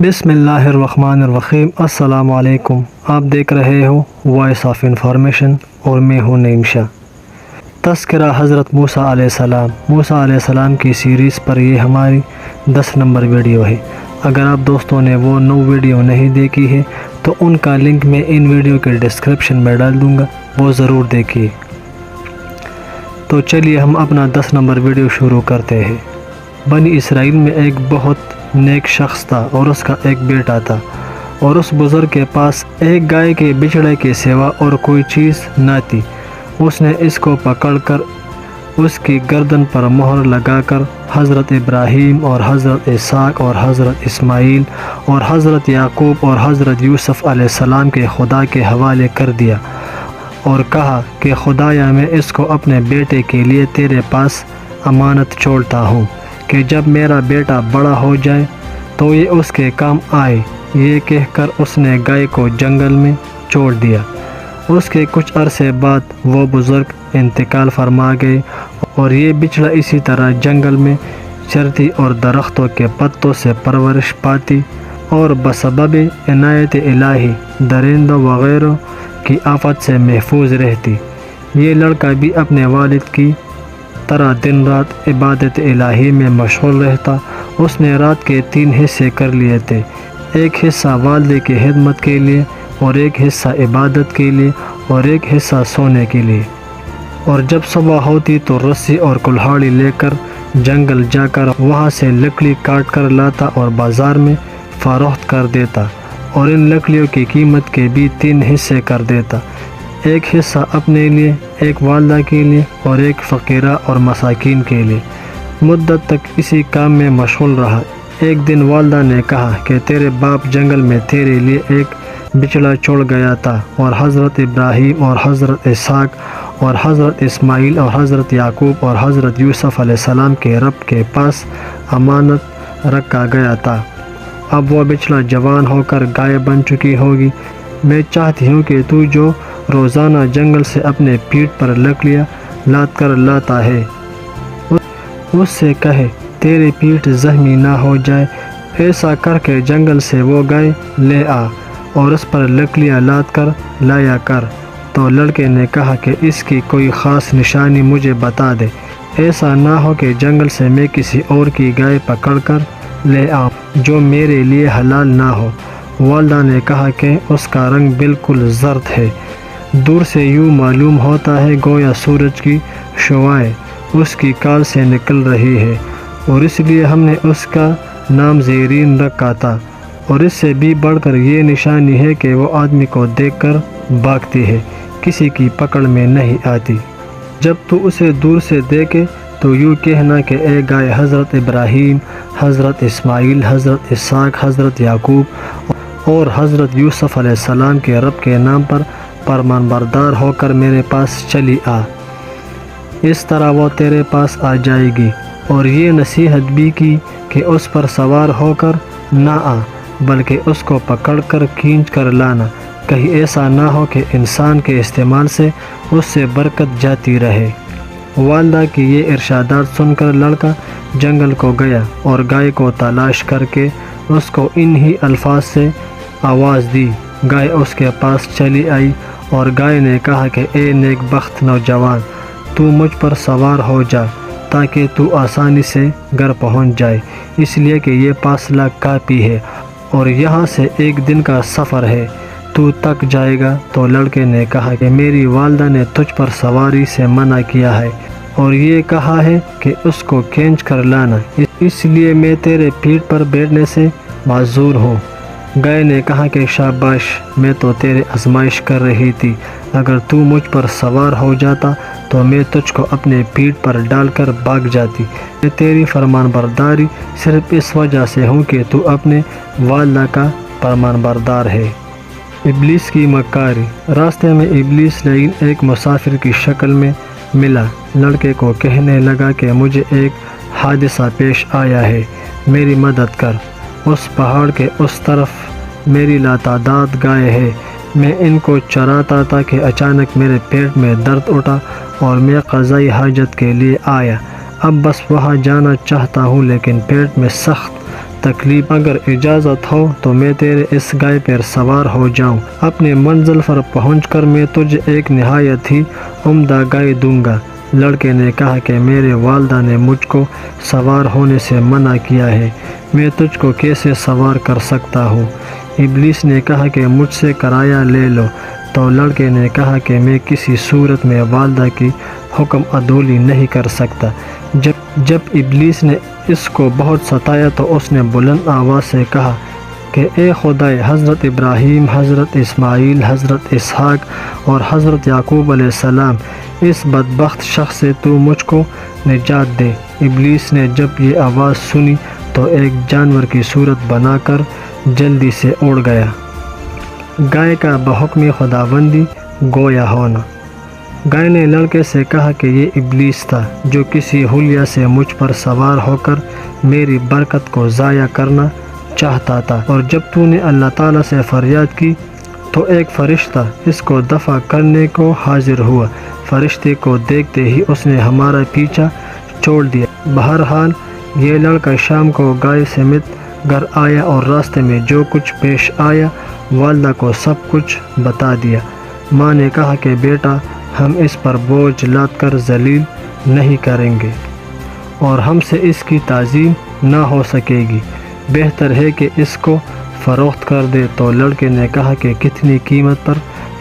بسم اللہ الرحمن الرحیم۔ السلام علیکم۔ آپ دیکھ رہے ہو وائس آف انفارمیشن اور میں ہوں نعیم شاہ۔ تذکرہ حضرت موسیٰ علیہ السلام۔ موسیٰ علیہ السلام کی سیریز پر یہ ہماری 10 نمبر ویڈیو ہے۔ اگر آپ دوستوں نے وہ 9 ویڈیو نہیں دیکھی ہے تو ان کا لنک میں ان ویڈیو کے ڈسکرپشن میں ڈال دوں گا، وہ ضرور دیکھیے۔ تو چلیے ہم اپنا 10 نمبر ویڈیو شروع کرتے ہیں۔ بنی اسرائیل میں ایک بہت نیک شخص تھا اور اس کا ایک بیٹا تھا، اور اس بزرگ کے پاس ایک گائے کے بچڑے کے سوا اور کوئی چیز نہ تھی۔ اس نے اس کو پکڑ کر اس کی گردن پر مہر لگا کر حضرت ابراہیم اور حضرت اسحاق اور حضرت اسماعیل اور حضرت یعقوب اور حضرت یوسف علیہ السلام کے خدا کے حوالے کر دیا اور کہا کہ خدایا میں اس کو اپنے بیٹے کے لیے تیرے پاس امانت چھوڑتا ہوں کہ جب میرا بیٹا بڑا ہو جائے تو یہ اس کے کام آئے۔ یہ کہہ کر اس نے گائے کو جنگل میں چھوڑ دیا۔ اس کے کچھ عرصے بعد وہ بزرگ انتقال فرما گئے اور یہ بچڑا اسی طرح جنگل میں چرتی اور درختوں کے پتوں سے پرورش پاتی اور بسبب عنایت الہی درندوں وغیرہ کی آفت سے محفوظ رہتی۔ یہ لڑکا بھی اپنے والد کی طرح دن رات عبادت الہی میں مشغول رہتا۔ اس نے رات کے 3 حصے کر لیے تھے، ایک حصہ والدے کی خدمت کے لیے اور ایک حصہ عبادت کے لیے اور ایک حصہ سونے کے لیے۔ اور جب صبح ہوتی تو رسی اور کلہاڑی لے کر جنگل جا کر وہاں سے لکڑی کاٹ کر لاتا اور بازار میں فروخت کر دیتا، اور ان لکڑیوں کی قیمت کے بھی 3 حصے کر دیتا، ایک حصہ اپنے لیے، ایک والدہ کے لیے اور ایک فقیرہ اور مساکین کے لیے۔ مدت تک اسی کام میں مشغول رہا۔ ایک دن والدہ نے کہا کہ تیرے باپ جنگل میں تیرے لیے ایک بچڑا چھوڑ گیا تھا، اور حضرت ابراہیم اور حضرت اسحاق اور حضرت اسماعیل اور حضرت یعقوب اور حضرت یوسف علیہ السلام کے رب کے پاس امانت رکھا گیا تھا۔ اب وہ بچڑا جوان ہو کر گائے بن چکی ہوگی۔ میں چاہتی ہوں کہ تو جو روزانہ جنگل سے اپنے پیٹھ پر لکڑیاں لاد کر لاتا ہے اس سے کہے تیری پیٹھ زخمی نہ ہو جائے، ایسا کر کے جنگل سے وہ گائے لے آ اور اس پر لکڑیاں لاد کر لایا کر۔ تو لڑکے نے کہا کہ اس کی کوئی خاص نشانی مجھے بتا دے، ایسا نہ ہو کہ جنگل سے میں کسی اور کی گائے پکڑ کر لے آؤں جو میرے لیے حلال نہ ہو۔ والدہ نے کہا کہ اس کا رنگ بالکل زرد ہے، دور سے یوں معلوم ہوتا ہے گویا سورج کی شعاعیں اس کی کال سے نکل رہی ہے، اور اس لیے ہم نے اس کا نام زیرین رکھا تھا۔ اور اس سے بھی بڑھ کر یہ نشانی ہے کہ وہ آدمی کو دیکھ کر بھاگتی ہے، کسی کی پکڑ میں نہیں آتی۔ جب تو اسے دور سے دیکھے تو یوں کہنا کہ اے گائے حضرت ابراہیم، حضرت اسماعیل، حضرت اسحاق، حضرت یعقوب اور حضرت یوسف علیہ السلام کے رب کے نام پر فرمان بردار ہو کر میرے پاس چلی آ۔ اس طرح وہ تیرے پاس آ جائے گی۔ اور یہ نصیحت بھی کی کہ اس پر سوار ہو کر نہ آ بلکہ اس کو پکڑ کر کھینچ کر لانا، کہیں ایسا نہ ہو کہ انسان کے استعمال سے اس سے برکت جاتی رہے۔ والدہ کی یہ ارشادات سن کر لڑکا جنگل کو گیا اور گائے کو تلاش کر کے اس کو انہی الفاظ سے آواز دی۔ گائے اس کے پاس چلی آئی اور گائے نے کہا کہ اے نیک بخت نوجوان، تو مجھ پر سوار ہو جا تاکہ تو آسانی سے گھر پہنچ جائے، اس لیے کہ یہ فاصلہ کافی ہے اور یہاں سے 1 دن کا سفر ہے، تو تک جائے گا۔ تو لڑکے نے کہا کہ میری والدہ نے تجھ پر سواری سے منع کیا ہے اور یہ کہا ہے کہ اس کو کھینچ کر لانا، اس لیے میں تیرے پیٹھ پر بیٹھنے سے معذور ہوں۔ گائے نے کہا کہ شاباش، میں تو تیرے آزمائش کر رہی تھی، اگر تو مجھ پر سوار ہو جاتا تو میں تجھ کو اپنے پیٹھ پر ڈال کر بھاگ جاتی۔ میں تیری فرمان برداری صرف اس وجہ سے ہوں کہ تو اپنے والدہ کا فرمان بردار ہے۔ ابلیس کی مکاری۔ راستے میں ابلیس لعین ایک مسافر کی شکل میں ملا۔ لڑکے کو کہنے لگا کہ مجھے ایک حادثہ پیش آیا ہے، میری مدد کر۔ اس پہاڑ کے اس طرف میری لاتعداد گائے ہے، میں ان کو چراتا تھا کہ اچانک میرے پیٹ میں درد اٹھا اور میں قضائی حاجت کے لیے آیا۔ اب بس وہاں جانا چاہتا ہوں لیکن پیٹ میں سخت تکلیف، اگر اجازت ہو تو میں تیرے اس گائے پر سوار ہو جاؤں، اپنے منزل پر پہنچ کر میں تجھے ایک نہایت ہی عمدہ گائے دوں گا۔ لڑکے نے کہا کہ میرے والدہ نے مجھ کو سوار ہونے سے منع کیا ہے، میں تجھ کو کیسے سوار کر سکتا ہوں؟ ابلیس نے کہا کہ مجھ سے کرایہ لے لو۔ تو لڑکے نے کہا کہ میں کسی صورت میں والدہ کی حکم عدولی نہیں کر سکتا۔ جب ابلیس نے اس کو بہت ستایا تو اس نے بلند آواز سے کہا کہ اے خدائے، حضرت ابراہیم، حضرت اسماعیل، حضرت اسحاق اور حضرت یعقوب علیہ السلام، اس بدبخت شخص سے تو مجھ کو نجات دے۔ ابلیس نے جب یہ آواز سنی تو ایک جانور کی صورت بنا کر جلدی سے اڑ گیا۔ گائے کا بحکم خداوندی گویا ہونا۔ گائے نے لڑکے سے کہا کہ یہ ابلیس تھا جو کسی حلیہ سے مجھ پر سوار ہو کر میری برکت کو ضائع کرنا چاہتا تھا، اور جب تو نے اللہ تعالیٰ سے فریاد کی تو ایک فرشتہ اس کو دفع کرنے کو حاضر ہوا۔ فرشتے کو دیکھتے ہی اس نے ہمارا پیچھا چھوڑ دیا۔ بہرحال یہ لڑکا شام کو گائے سمیت گھر آیا اور راستے میں جو کچھ پیش آیا والدہ کو سب کچھ بتا دیا۔ ماں نے کہا کہ بیٹا، ہم اس پر بوجھ لاد کر ذلیل نہیں کریں گے اور ہم سے اس کی تعظیم نہ ہو سکے گی، بہتر ہے کہ اس کو فروخت کر دے۔ تو لڑکے نے کہا کہ کتنی قیمت پر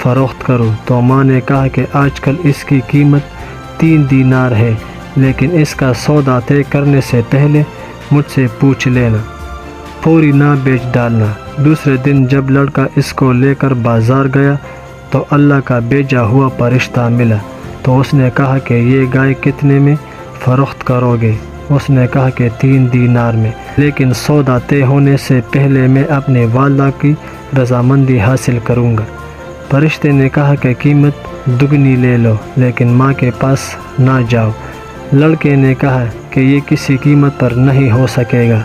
فروخت کروں؟ تو ماں نے کہا کہ آج کل اس کی قیمت 3 دینار ہے، لیکن اس کا سودا طے کرنے سے پہلے مجھ سے پوچھ لینا، فوری نہ بیچ ڈالنا۔ دوسرے دن جب لڑکا اس کو لے کر بازار گیا تو اللہ کا بھیجا ہوا فرشتہ ملا۔ تو اس نے کہا کہ یہ گائے کتنے میں فروخت کرو گے؟ اس نے کہا کہ 3 دینار میں، لیکن سودا طے ہونے سے پہلے میں اپنے والدہ کی رضامندی حاصل کروں گا۔ فرشتے نے کہا کہ قیمت دگنی لے لو، لیکن ماں کے پاس نہ جاؤ۔ لڑکے نے کہا کہ یہ کسی قیمت پر نہیں ہو سکے گا،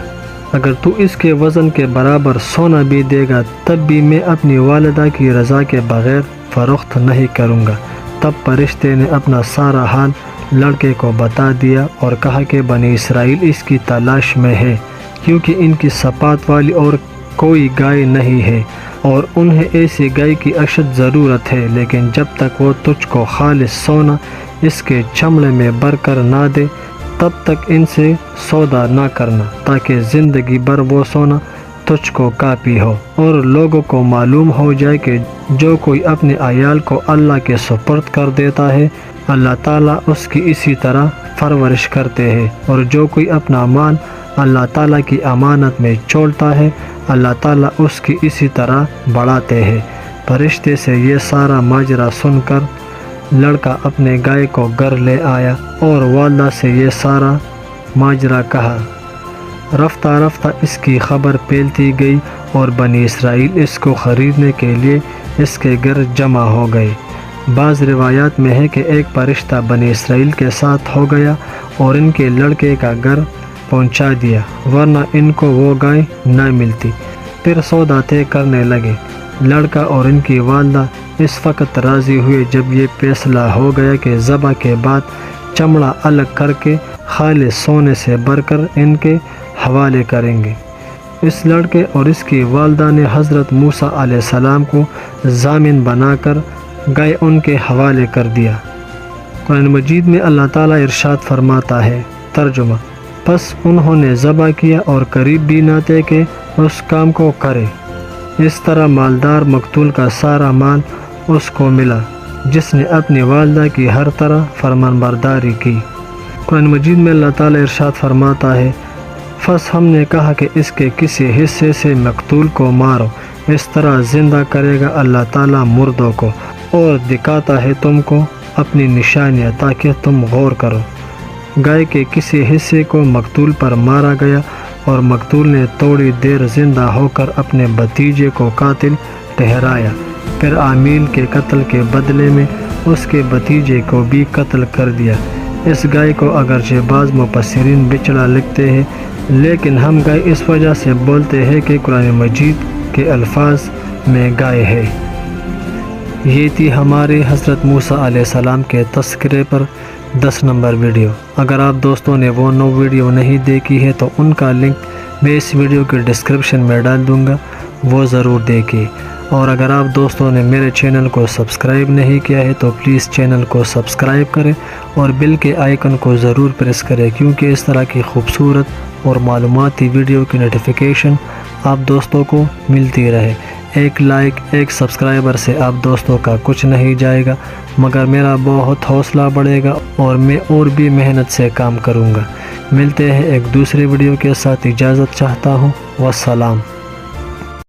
اگر تو اس کے وزن کے برابر سونا بھی دے گا تب بھی میں اپنی والدہ کی رضا کے بغیر فروخت نہیں کروں گا۔ تب فرشتے نے اپنا سارا حال لڑکے کو بتا دیا اور کہا کہ بنی اسرائیل اس کی تلاش میں ہے، کیونکہ ان کی صفات والی اور کوئی گائے نہیں ہے اور انہیں ایسی گائے کی اشد ضرورت ہے، لیکن جب تک وہ تجھ کو خالص سونا اس کے چمڑے میں بھر کر نہ دے تب تک ان سے سودا نہ کرنا، تاکہ زندگی بھر وہ سونا تجھ کو کافی ہو، اور لوگوں کو معلوم ہو جائے کہ جو کوئی اپنے عیال کو اللہ کے سپرد کر دیتا ہے اللہ تعالیٰ اس کی اسی طرح پرورش کرتے ہیں، اور جو کوئی اپنا مال اللہ تعالیٰ کی امانت میں چھوڑتا ہے اللہ تعالیٰ اس کی اسی طرح بڑھاتے ہیں۔ فرشتے سے یہ سارا ماجرا سن کر لڑکا اپنے گائے کو گھر لے آیا اور والدہ سے یہ سارا ماجرا کہا۔ رفتہ رفتہ اس کی خبر پھیلتی گئی اور بنی اسرائیل اس کو خریدنے کے لیے اس کے گھر جمع ہو گئے۔ بعض روایات میں ہے کہ ایک فرشتہ بنی اسرائیل کے ساتھ ہو گیا اور ان کے لڑکے کا گھر پہنچا دیا، ورنہ ان کو وہ گائے نہ ملتی۔ پھر سودا طے کرنے لگے۔ لڑکا اور ان کی والدہ اس وقت راضی ہوئے جب یہ فیصلہ ہو گیا کہ ذبح کے بعد چمڑا الگ کر کے خالص سونے سے بھر کر ان کے حوالے کریں گے۔ اس لڑکے اور اس کی والدہ نے حضرت موسیٰ علیہ السلام کو ضامن بنا کر گائے ان کے حوالے کر دیا۔ قرآن مجید میں اللہ تعالیٰ ارشاد فرماتا ہے، ترجمہ: پس انہوں نے ذبح کیا اور قریب بھی نہ تھے کہ اس کام کو کرے۔ اس طرح مالدار مقتول کا سارا مال اس کو ملا جس نے اپنی والدہ کی ہر طرح فرمانبرداری کی۔ قرآن مجید میں اللہ تعالیٰ ارشاد فرماتا ہے، پس ہم نے کہا کہ اس کے کسی حصے سے مقتول کو مارو، اس طرح زندہ کرے گا اللہ تعالیٰ مردوں کو اور دکھاتا ہے تم کو اپنی نشانیاں تاکہ تم غور کرو۔ گائے کے کسی حصے کو مقتول پر مارا گیا اور مقتول نے تھوڑی دیر زندہ ہو کر اپنے بھتیجے کو قاتل ٹھہرایا، پھر عامل کے قتل کے بدلے میں اس کے بھتیجے کو بھی قتل کر دیا۔ اس گائے کو اگرچہ بعض مفسرین بچڑا لکھتے ہیں، لیکن ہم گائے اس وجہ سے بولتے ہیں کہ قرآن مجید کے الفاظ میں گائے ہے۔ یہ تھی ہمارے حضرت موسیٰ علیہ السلام کے تذکرے پر 10 نمبر ویڈیو۔ اگر آپ دوستوں نے وہ 9 ویڈیو نہیں دیکھی ہے تو ان کا لنک میں اس ویڈیو کے ڈسکرپشن میں ڈال دوں گا، وہ ضرور دیکھیے۔ اور اگر آپ دوستوں نے میرے چینل کو سبسکرائب نہیں کیا ہے تو پلیز چینل کو سبسکرائب کریں اور بیل کے آئیکن کو ضرور پریس کریں، کیونکہ اس طرح کی خوبصورت اور معلوماتی ویڈیو کی نوٹیفیکیشن آپ دوستوں کو ملتی رہے۔ ایک لائک، ایک سبسکرائبر سے آپ دوستوں کا کچھ نہیں جائے گا، مگر میرا بہت حوصلہ بڑھے گا اور میں اور بھی محنت سے کام کروں گا۔ ملتے ہیں ایک دوسرے ویڈیو کے ساتھ، اجازت چاہتا ہوں، والسلام۔